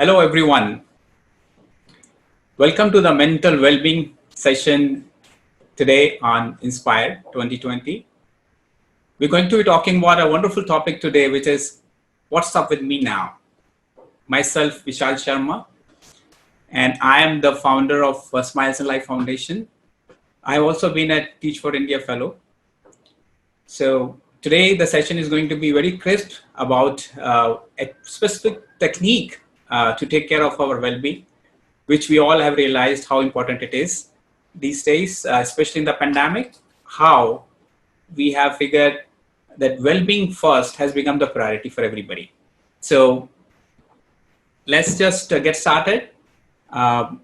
Hello, everyone. Welcome to the mental well-being session today on inspirED 2020. We're going to be talking about a wonderful topic today, which is what's up with me now? Myself, Vishal Sharma, and I am the founder of Smiles and Life Foundation. I've also been a Teach for India fellow. So today the session is going to be very crisp about a specific technique to take care of our well-being, which we all have realized how important it is these days, especially in the pandemic, how we have figured that well-being first has become the priority for everybody. So let's just get started. The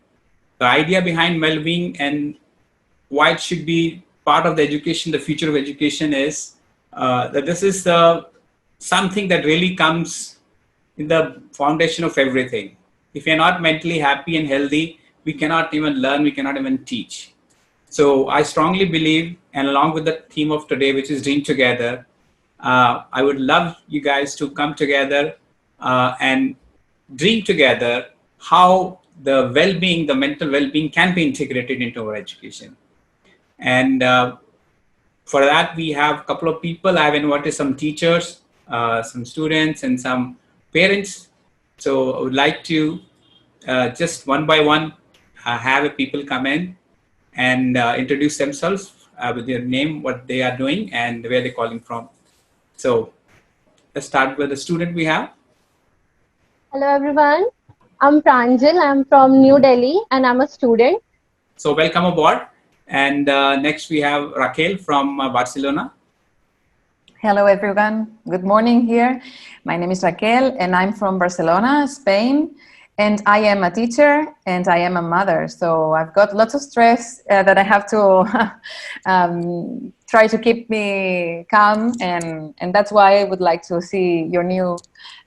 idea behind well-being and why it should be part of the education, the future of education is that this is something that really comes in the foundation of everything. If you're not mentally happy and healthy, we cannot even learn, we cannot even teach. So I strongly believe, and along with the theme of today, which is Dream Together, I would love you guys to come together and dream together how the well-being, the mental well-being can be integrated into our education. And for that, we have a couple of people. I've invited some teachers, some students, and some parents. So I would like to just one by one have people come in and introduce themselves with their name, what they are doing, and where they're calling from. So let's start with the student we have. Hello everyone, I'm Pranjal, I'm from New Delhi and I'm a student. So welcome aboard. And next we have Raquel from Barcelona. Hello everyone, good morning here. My name is Raquel and I'm from Barcelona, Spain. And I am a teacher and I am a mother. So I've got lots of stress that I have to try to keep me calm. And that's why I would like to see your new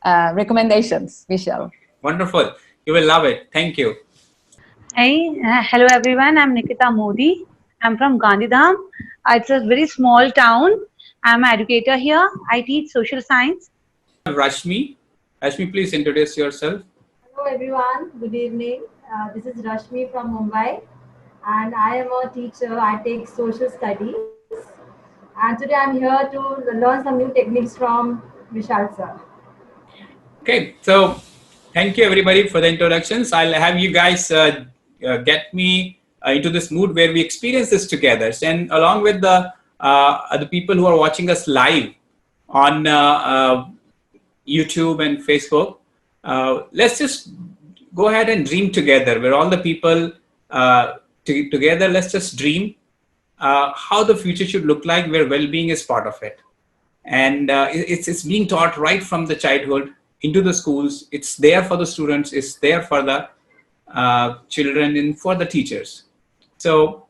recommendations, Michelle. Wonderful. You will love it. Thank you. Hi, hello everyone. I'm Nikita Modi. I'm from Gandhidham. It's a very small town. I'm an educator here. I teach social science. Rashmi. Rashmi, please introduce yourself. Hello everyone, good evening. This is Rashmi from Mumbai and I am a teacher. I take social studies and today I'm here to learn some new techniques from Vishal sir. Okay, so thank you everybody for the introductions. I'll have you guys get me into this mood where we experience this together. And along with the people who are watching us live on YouTube and Facebook, let's just go ahead and dream together. Where all the people together, let's just dream how the future should look like, where well-being is part of it. And it's being taught right from the childhood into the schools. It's there for the students, it's there for the children and for the teachers. So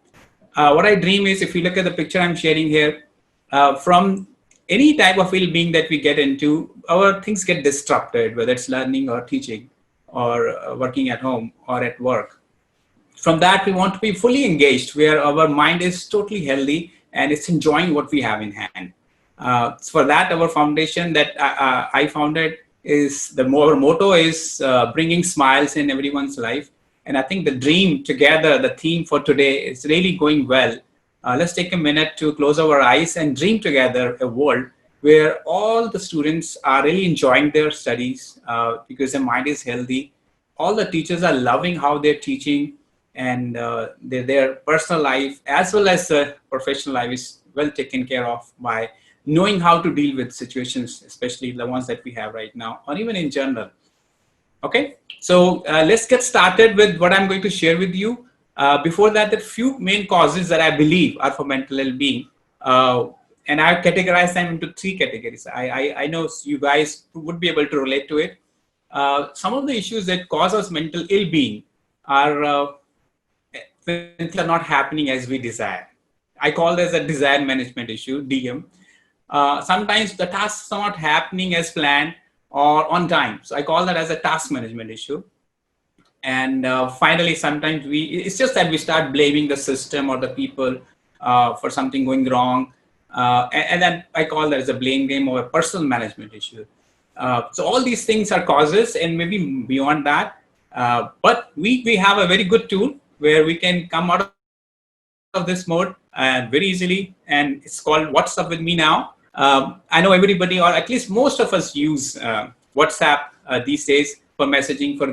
what I dream is, if you look at the picture I'm sharing here, from any type of well-being that we get into, our things get disrupted, whether it's learning or teaching or working at home or at work. From that, we want to be fully engaged, where our mind is totally healthy and it's enjoying what we have in hand. For that, our foundation that I founded is, our motto is bringing smiles in everyone's life. And I think the dream together, the theme for today, is really going well. Let's take a minute to close our eyes and dream together a world where all the students are really enjoying their studies because their mind is healthy. All the teachers are loving how they're teaching, and their personal life as well as the professional life is well taken care of by knowing how to deal with situations, especially the ones that we have right now, or even in general. Okay, so let's get started with what I'm going to share with you. Before that, the few main causes that I believe are for mental well-being, and I've categorized them into three categories. I know you guys would be able to relate to it. Some of the issues that cause us mental ill-being are when things are not happening as we desire. I call this a desire management issue, DM. Sometimes the tasks are not happening as planned or on time. So I call that as a task management issue. And finally, sometimes it's just that we start blaming the system or the people for something going wrong. And then I call that as a blame game or a personal management issue. So all these things are causes, and maybe beyond that. But we have a very good tool where we can come out of this mode very easily, and it's called What's Up With Me Now. I know everybody, or at least most of us, use WhatsApp these days for messaging, for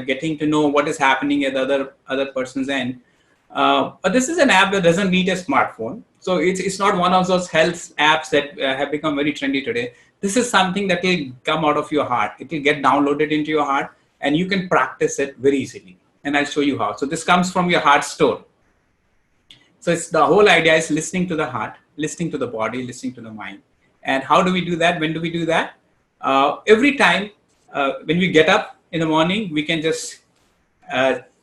getting to know what is happening at the other person's end. But this is an app that doesn't need a smartphone. So it's not one of those health apps that have become very trendy today. This is something that will come out of your heart. It will get downloaded into your heart, and you can practice it very easily. And I'll show you how. So this comes from your heart store. So it's the whole idea is listening to the heart, listening to the body, listening to the mind. And how do we do that? When do we do that? Every time when we get up in the morning, we can just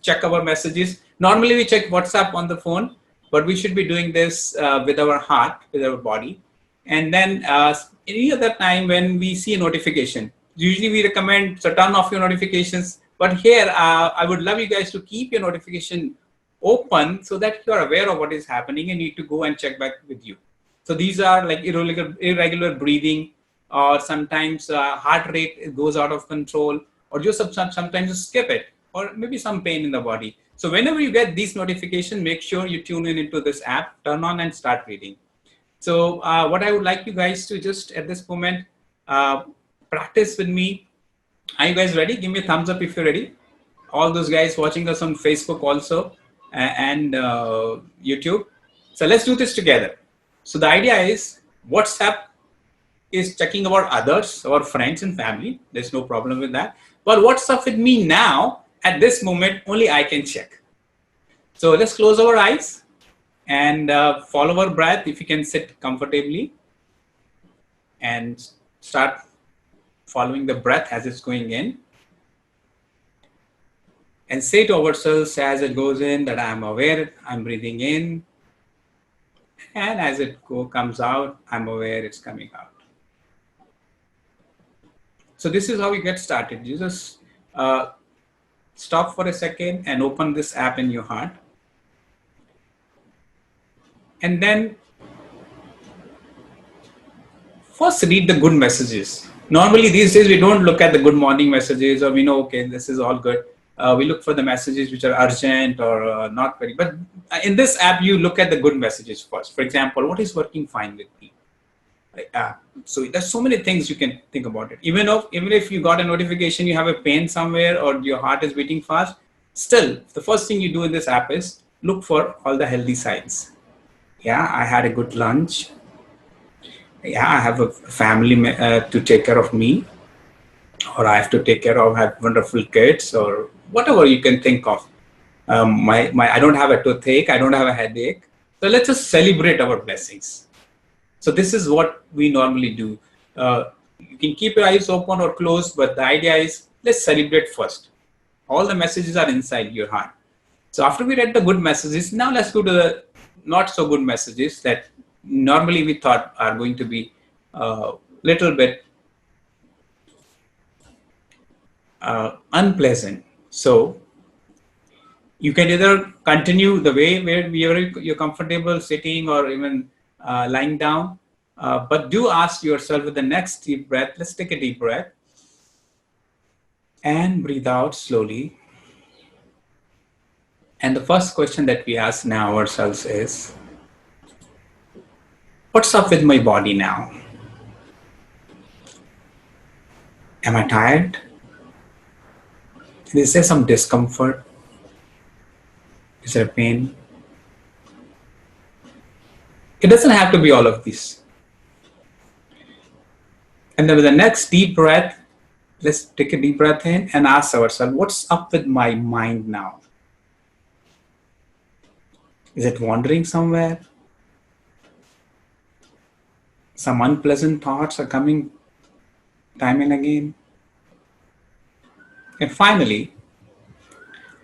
check our messages. Normally we check WhatsApp on the phone, but we should be doing this with our heart, with our body. And then any other time when we see a notification, usually we recommend to turn off your notifications. But here, I would love you guys to keep your notification open so that you are aware of what is happening and need to go and check back with you. So these are like irregular breathing, or sometimes heart rate goes out of control, or just sometimes you skip it, or maybe some pain in the body. So whenever you get these notifications, make sure you tune in into this app, turn on and start reading. So what I would like you guys to just at this moment practice with me. Are you guys ready? Give me a thumbs up if you're ready. All those guys watching us on Facebook also and YouTube. So let's do this together. So the idea is WhatsApp is checking about others, our friends and family. There's no problem with that. But what's up with me now? At this moment, only I can check. So let's close our eyes and follow our breath. If you can sit comfortably and start following the breath as it's going in. And say to ourselves as it goes in that I'm aware, I'm breathing in. And as it comes out, I'm aware it's coming out. So this is how we get started. You just stop for a second and open this app in your heart. And then first read the good messages. Normally these days we don't look at the good morning messages, or we know, okay, this is all good. We look for the messages which are urgent or not very, but in this app, you look at the good messages first. For example, what is working fine with me? So there's so many things you can think about it. Even if you got a notification, you have a pain somewhere or your heart is beating fast, still the first thing you do in this app is look for all the healthy signs. Yeah, I had a good lunch. Yeah, I have a family to take care of me, or I have to take care of, have wonderful kids, or whatever you can think of. I don't have a toothache, I don't have a headache. So let's just celebrate our blessings. So this is what we normally do. You can keep your eyes open or closed, but the idea is let's celebrate first. All the messages are inside your heart. So after we read the good messages, now let's go to the not so good messages that normally we thought are going to be a little bit unpleasant. So you can either continue the way where you're comfortable sitting or even lying down, but do ask yourself with the next deep breath. Let's take a deep breath and breathe out slowly. And the first question that we ask now ourselves is, what's up with my body now? Am I tired? Is there some discomfort? Is there pain? It doesn't have to be all of these. And then with the next deep breath, let's take a deep breath in and ask ourselves, what's up with my mind now? Is it wandering somewhere? Some unpleasant thoughts are coming time and again. And finally,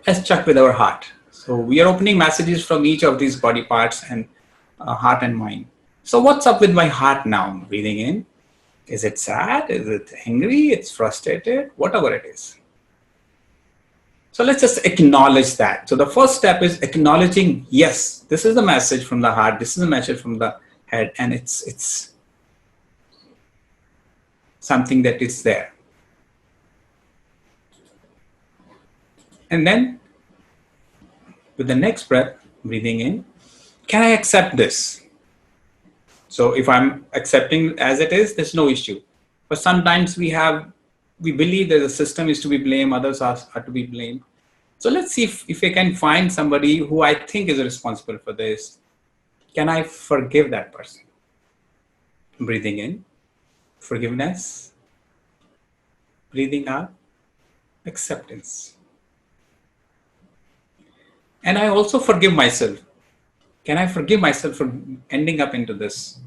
let's check with our heart. So we are opening messages from each of these body parts and heart and mind. So what's up with my heart now? I'm breathing in. Is it sad? Is it angry? It's frustrated? Whatever it is. So let's just acknowledge that. So the first step is acknowledging, yes, this is the message from the heart. This is the message from the head. And it's something that is there. And then with the next breath, breathing in, can I accept this? So if I'm accepting as it is, there's no issue. But sometimes we believe that the system is to be blamed, others are to be blamed. So let's see if I can find somebody who I think is responsible for this. Can I forgive that person? Breathing in, forgiveness. Breathing out, acceptance. And I also forgive myself. Can I forgive myself for ending up into this?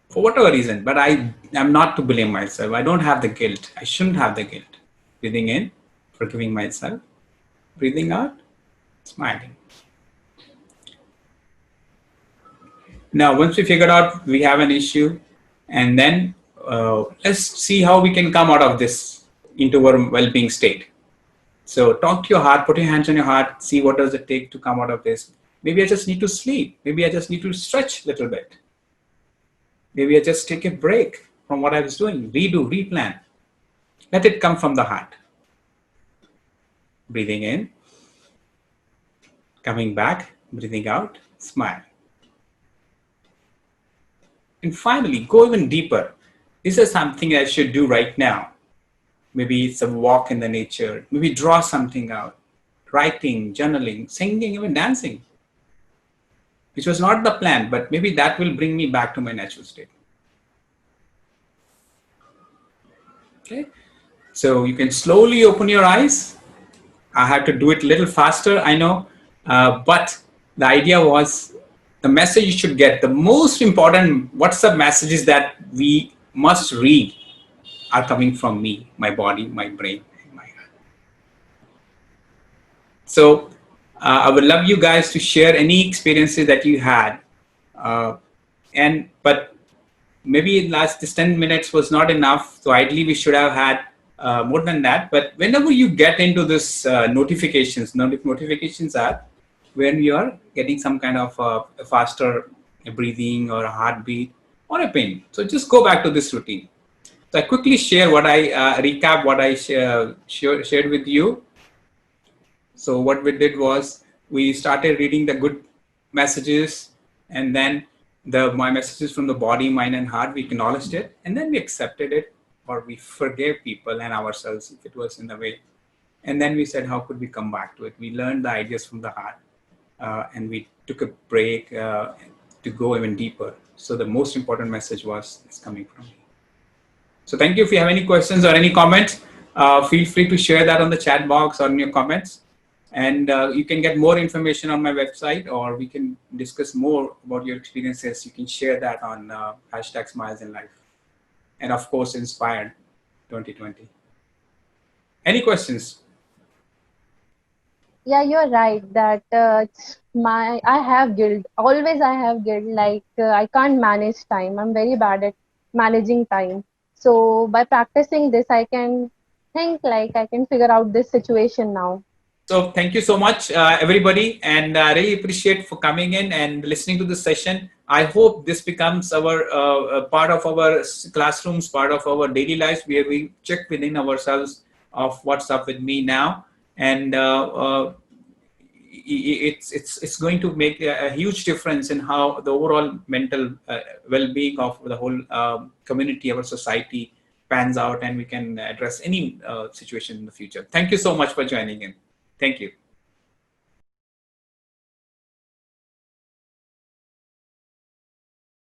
For whatever reason, but I am not to blame myself. I don't have the guilt. I shouldn't have the guilt. Breathing in, forgiving myself. Breathing out, smiling. Now, once we figured out we have an issue, and then let's see how we can come out of this into our well-being state. So talk to your heart, put your hands on your heart, see what does it take to come out of this. Maybe I just need to sleep. Maybe I just need to stretch a little bit. Maybe I just take a break from what I was doing, redo, replan. Let it come from the heart. Breathing in, coming back, breathing out, smile. And finally, go even deeper. This is something I should do right now. Maybe it's a walk in the nature. Maybe draw something out. Writing, journaling, singing, even dancing. Which was not the plan, but maybe that will bring me back to my natural state. Okay. So you can slowly open your eyes. I had to do it a little faster, I know. But the idea was the message you should get. The most important WhatsApp messages that we must read are coming from me, my body, my brain, and my heart. So I would love you guys to share any experiences that you had. But maybe this 10 minutes was not enough. So ideally we should have had more than that. But whenever you get into this notifications are when you are getting some kind of a faster breathing or a heartbeat or a pain. So just go back to this routine. So I quickly share what I recap what I shared with you. So what we did was we started reading the good messages, and then my messages from the body, mind, and heart. We acknowledged it, and then we accepted it, or we forgave people and ourselves if it was in the way. And then we said, how could we come back to it? We learned the ideas from the heart, and we took a break to go even deeper. So the most important message was it's coming from me. So thank you. If you have any questions or any comments, feel free to share that on the chat box or in your comments. And you can get more information on my website, or we can discuss more about your experiences. You can share that on hashtag Smiles in Life. And of course, inspirED 2020. Any questions? Yeah, you're right that I have guilt. Always I have guilt. Like I can't manage time. I'm very bad at managing time. So by practicing this, I can think like I can figure out this situation now. So thank you so much, everybody, and I really appreciate for coming in and listening to this session. I hope this becomes our part of our classrooms, part of our daily lives, where we check within ourselves of what's up with me now, and it's going to make a huge difference in how the overall mental well-being of the whole community, our society, pans out, and we can address any situation in the future. Thank you so much for joining in. Thank you.